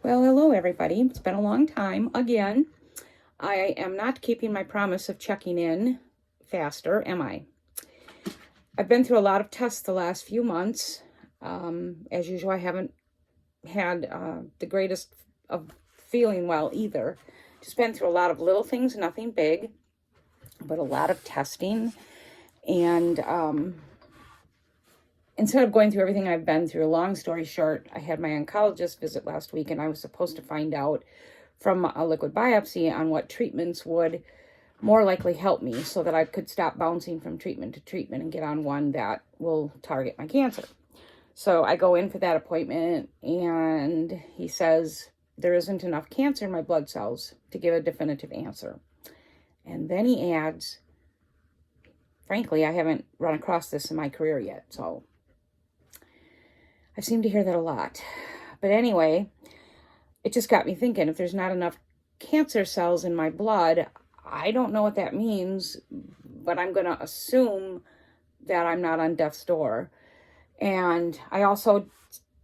Well, hello everybody. It's been a long time. Again, I am not keeping my promise of checking in faster, am I? I've been through a lot of tests the last few months. As usual, I haven't had the greatest of feeling well either. Just been through a lot of little things, nothing big, but a lot of testing. And instead of going through everything I've been through, long story short, I had my oncologist visit last week, and I was supposed to find out from a liquid biopsy on what treatments would more likely help me so that I could stop bouncing from treatment to treatment and get on one that will target my cancer. So I go in for that appointment, and he says there isn't enough cancer in my blood cells to give a definitive answer. And then he adds, frankly, I haven't run across this in my career yet, so I seem to hear that a lot. But anyway, it just got me thinking, if there's not enough cancer cells in my blood, I don't know what that means, but I'm going to assume that I'm not on death's door. And I also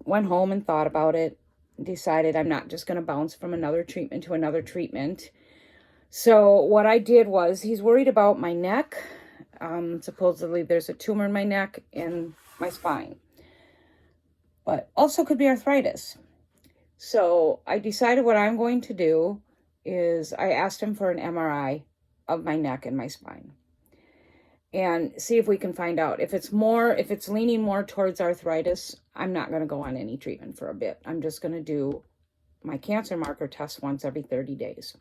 went home and thought about it, decided I'm not just going to bounce from another treatment to another treatment. So what I did was, he's worried about my neck. Supposedly there's a tumor in my neck and my spine, but also could be arthritis. So I decided what I'm going to do is I asked him for an MRI of my neck and my spine and see if we can find out. If it's leaning more towards arthritis, I'm not going to go on any treatment for a bit. I'm just going to do my cancer marker test once every 30 days.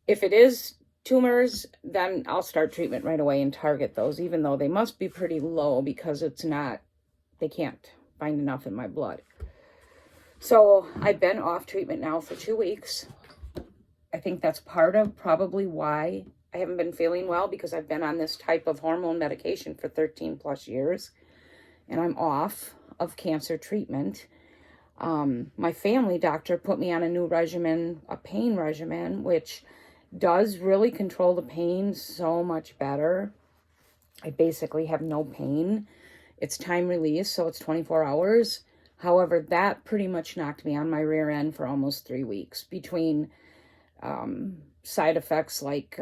If it is tumors, then I'll start treatment right away and target those, even though they must be pretty low because they can't find enough in my blood. So I've been off treatment now for 2 weeks. I think that's part of probably why I haven't been feeling well, because I've been on this type of hormone medication for 13 plus years, and I'm off of cancer treatment. My family doctor put me on a new regimen, a pain regimen, which does really control the pain so much better. I basically have no pain. It's time release, so it's 24 hours. However, that pretty much knocked me on my rear end for almost 3 weeks between side effects like,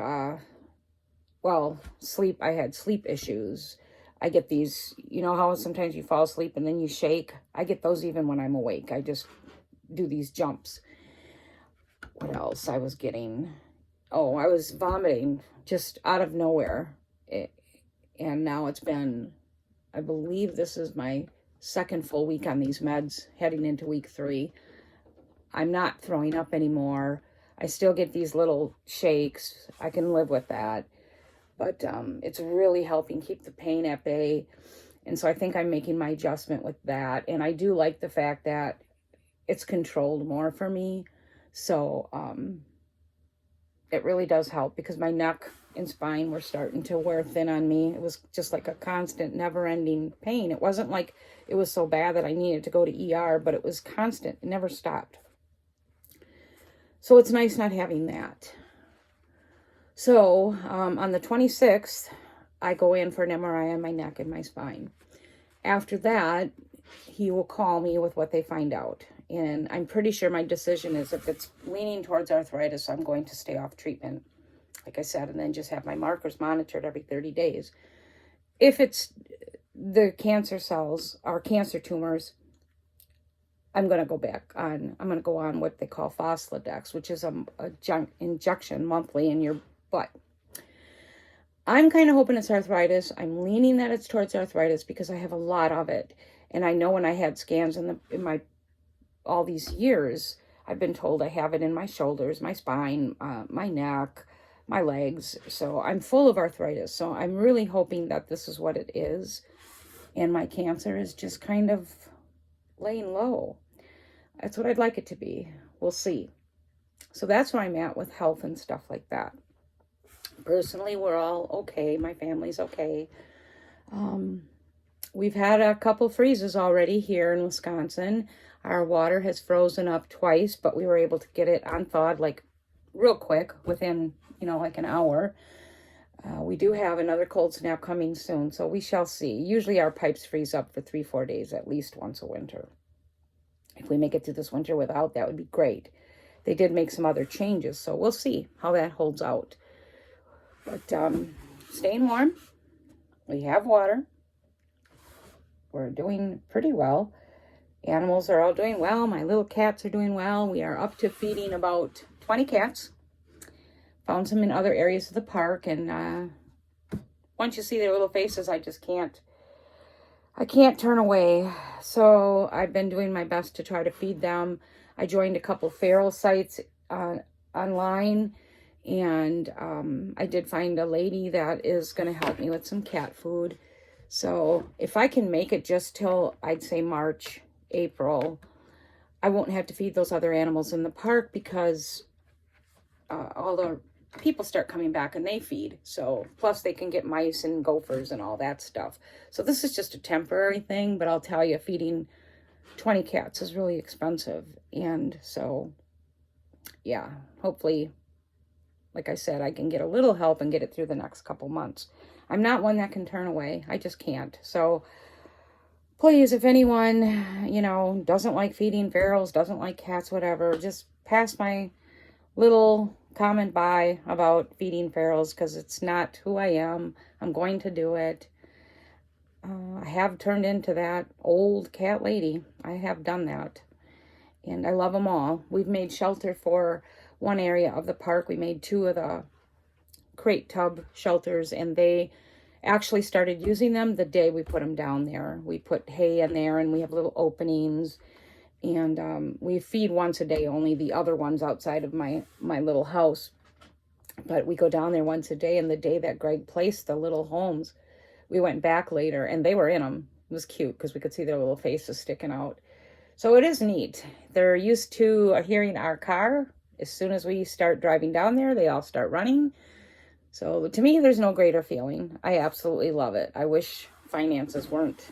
sleep. I had sleep issues. I get these, you know how sometimes you fall asleep and then you shake? I get those even when I'm awake. I just do these jumps. What else I was getting? Oh, I was vomiting just out of nowhere. And now it's been, I believe this is my second full week on these meds, heading into week 3. I'm not throwing up anymore. I still get these little shakes. I can live with that. But it's really helping keep the pain at bay. And so I think I'm making my adjustment with that. And I do like the fact that it's controlled more for me. So it really does help, because my neck and spine were starting to wear thin on me. It was just like a constant, never-ending pain. It wasn't like it was so bad that I needed to go to ER, but it was constant. It never stopped. So it's nice not having that. So on the 26th, I go in for an MRI on my neck and my spine. After that, he will call me with what they find out. And I'm pretty sure my decision is, if it's leaning towards arthritis, I'm going to stay off treatment, like I said, and then just have my markers monitored every 30 days. If it's the cancer cells or cancer tumors, I'm going to go on what they call Foslodex, which is a injection monthly in your butt. I'm kind of hoping it's arthritis. I'm leaning that it's towards arthritis because I have a lot of it. And I know when I had scans in my all these years, I've been told I have it in my shoulders, my spine, my neck, my legs. So I'm full of arthritis. So I'm really hoping that this is what it is. And my cancer is just kind of laying low. That's what I'd like it to be. We'll see. So that's where I'm at with health and stuff like that. Personally, we're all okay. My family's okay. We've had a couple freezes already here in Wisconsin. Our water has frozen up twice, but we were able to get it unthawed like real quick within, like an hour. We do have another cold snap coming soon, so we shall see. Usually our pipes freeze up for 3-4 days at least once a winter. If we make it through this winter without, that would be great. They did make some other changes, so we'll see how that holds out. But staying warm. We have water. We're doing pretty well. Animals are all doing well. My little cats are doing well. We are up to feeding about 20 cats. Found some in other areas of the park, and once you see their little faces, I can't turn away. So I've been doing my best to try to feed them. I joined a couple feral sites online, and I did find a lady that is going to help me with some cat food. So if I can make it just till, I'd say March, April, I won't have to feed those other animals in the park, because all the people start coming back and they feed. So plus they can get mice and gophers and all that stuff. So this is just a temporary thing, but I'll tell you, feeding 20 cats is really expensive. And so, yeah, hopefully, like I said, I can get a little help and get it through the next couple months. I'm not one that can turn away. I just can't. So please, if anyone, doesn't like feeding ferals, doesn't like cats, whatever, just pass my little comment by about feeding ferals, because it's not who I am. I'm going to do it. I have turned into that old cat lady. I have done that. And I love them all. We've made shelter for one area of the park. We made 2 of the crate tub shelters, and they actually started using them the day we put them down there. We put hay in there, and we have little openings, and we feed once a day, only the other ones outside of my little house. But we go down there once a day, and the day that Greg placed the little homes, we went back later, and they were in them. It was cute because we could see their little faces sticking out. So it is neat. They're used to hearing our car. As soon as we start driving down there, they all start running. So to me, there's no greater feeling. I absolutely love it. I wish finances weren't,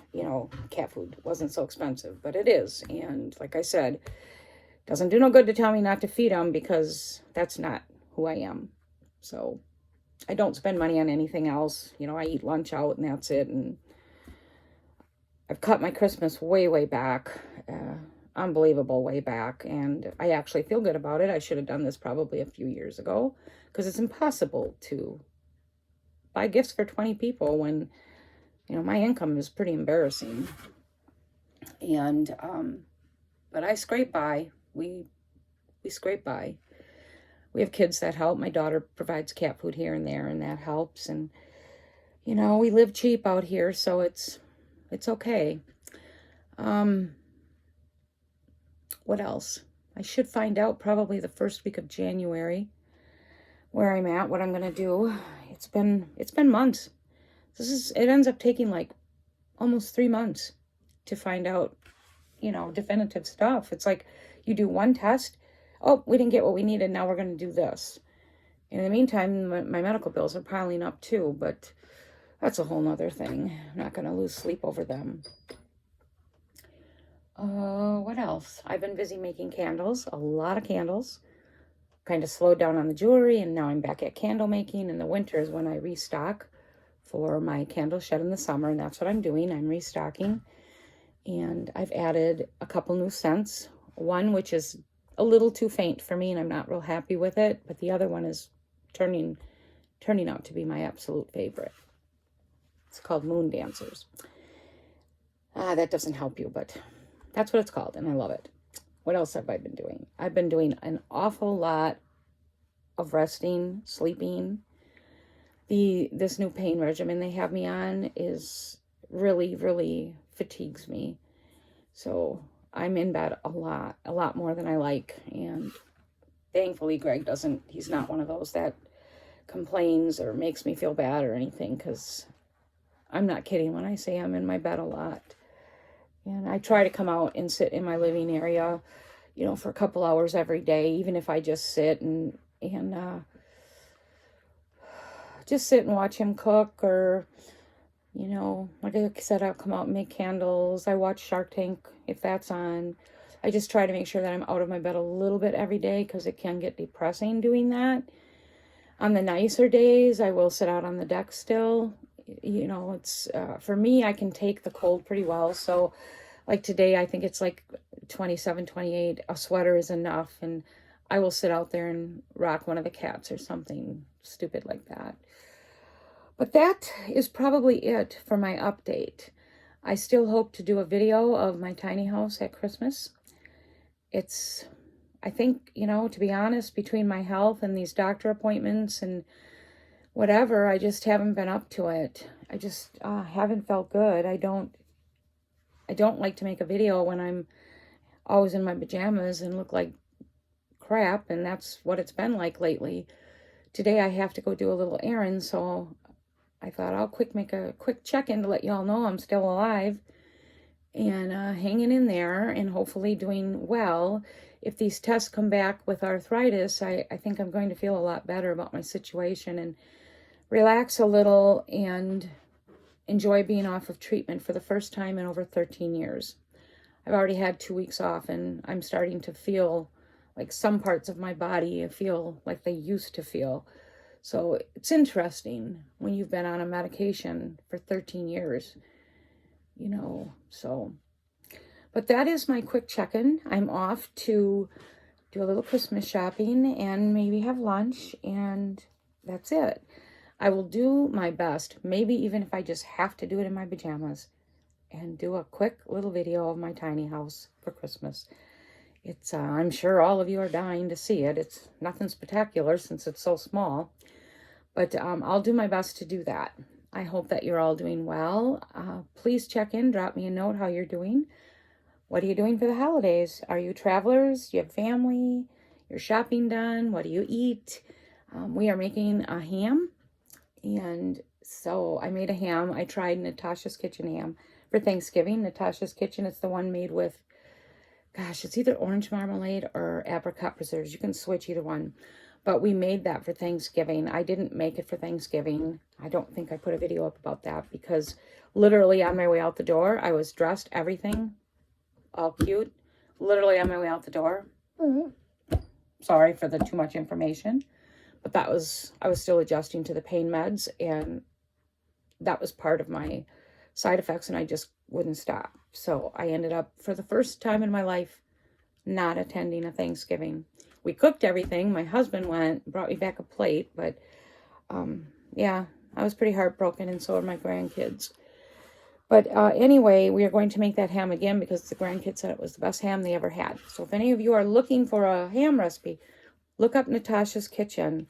cat food wasn't so expensive, but it is. And like I said, doesn't do no good to tell me not to feed them, because that's not who I am. So I don't spend money on anything else. I eat lunch out and that's it. And I've cut my Christmas way, way back. Unbelievable way back. And I actually feel good about it. I should have done this probably a few years ago, because it's impossible to buy gifts for 20 people when, my income is pretty embarrassing. And, but I scrape by. We scrape by. We have kids that help. My daughter provides cat food here and there, and that helps. And, we live cheap out here, so it's okay. What else? I should find out probably the first week of January where I'm at, what I'm going to do. It's been months. It ends up taking like almost 3 months to find out, definitive stuff. It's like you do one test. Oh, we didn't get what we needed. Now we're going to do this. In the meantime, my medical bills are piling up too, but that's a whole nother thing. I'm not going to lose sleep over them. What else? I've been busy making candles, a lot of candles. Kind of slowed down on the jewelry, and now I'm back at candle making. In the winter is when I restock for my candle shed in the summer, and that's what I'm doing. I'm restocking, and I've added a couple new scents. One which is a little too faint for me, and I'm not real happy with it, but the other one is turning out to be my absolute favorite. It's called Moon Dancers. That doesn't help you, but that's what it's called, and I love it. What else have I been doing? I've been doing an awful lot of resting, sleeping. This new pain regimen they have me on is really, really fatigues me. So I'm in bed a lot more than I like. And thankfully, Greg he's not one of those that complains or makes me feel bad or anything, because I'm not kidding when I say I'm in my bed a lot. And I try to come out and sit in my living area, for a couple hours every day, even if I just sit and just sit and watch him cook, or, like I said, I'll come out and make candles. I watch Shark Tank if that's on. I just try to make sure that I'm out of my bed a little bit every day, because it can get depressing doing that. On the nicer days, I will sit out on the deck still. It's, for me, I can take the cold pretty well. So like today, I think it's like 27, 28, a sweater is enough. And I will sit out there and rock one of the cats or something stupid like that. But that is probably it for my update. I still hope to do a video of my tiny house at Christmas. I think, to be honest, between my health and these doctor appointments and whatever, I just haven't been up to it. I just haven't felt good. I don't like to make a video when I'm always in my pajamas and look like crap, and that's what it's been like lately. Today I have to go do a little errand, so I thought I'll make a quick check-in to let y'all know I'm still alive and hanging in there and hopefully doing well. If these tests come back with arthritis, I think I'm going to feel a lot better about my situation and relax a little and enjoy being off of treatment for the first time in over 13 years. I've already had 2 weeks off, and I'm starting to feel like some parts of my body feel like they used to feel. So it's interesting when you've been on a medication for 13 years, so. But that is my quick check-in. I'm off to do a little Christmas shopping and maybe have lunch, and that's it. I will do my best, maybe even if I just have to do it in my pajamas, and do a quick little video of my tiny house for Christmas. I'm sure all of you are dying to see it. It's nothing spectacular since it's so small, but I'll do my best to do that. I hope that you're all doing well. Please check in, drop me a note how you're doing. What are you doing for the holidays? Are you travelers? Do you have family? Your shopping done? What do you eat? We are making a ham, and so I made a ham. I tried Natasha's Kitchen ham for Thanksgiving. Natasha's Kitchen, it's the one made with, it's either orange marmalade or apricot preserves. You can switch either one. But we made that for Thanksgiving. I didn't make it for Thanksgiving. I don't think I put a video up about that because literally on my way out the door, I was dressed, everything, all cute. Literally on my way out the door. Sorry for the too much information. But I was still adjusting to the pain meds, and that was part of my side effects, and I just wouldn't stop. So I ended up, for the first time in my life, not attending a Thanksgiving. We cooked everything. My husband brought me back a plate, but yeah, I was pretty heartbroken, and so were my grandkids. But anyway, we are going to make that ham again because the grandkids said it was the best ham they ever had. So if any of you are looking for a ham recipe, look up Natasha's Kitchen.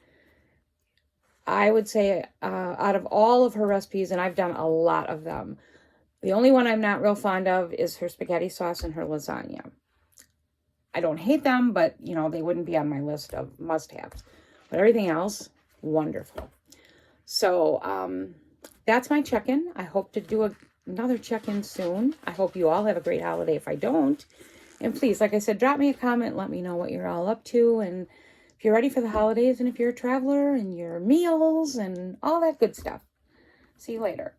I would say out of all of her recipes, and I've done a lot of them, the only one I'm not real fond of is her spaghetti sauce and her lasagna. I don't hate them, but, they wouldn't be on my list of must-haves. But everything else, wonderful. So that's my check-in. I hope to do another check-in soon. I hope you all have a great holiday if I don't. And please, like I said, drop me a comment. Let me know what you're all up to. And if you're ready for the holidays, and if you're a traveler, and your meals and all that good stuff. See you later.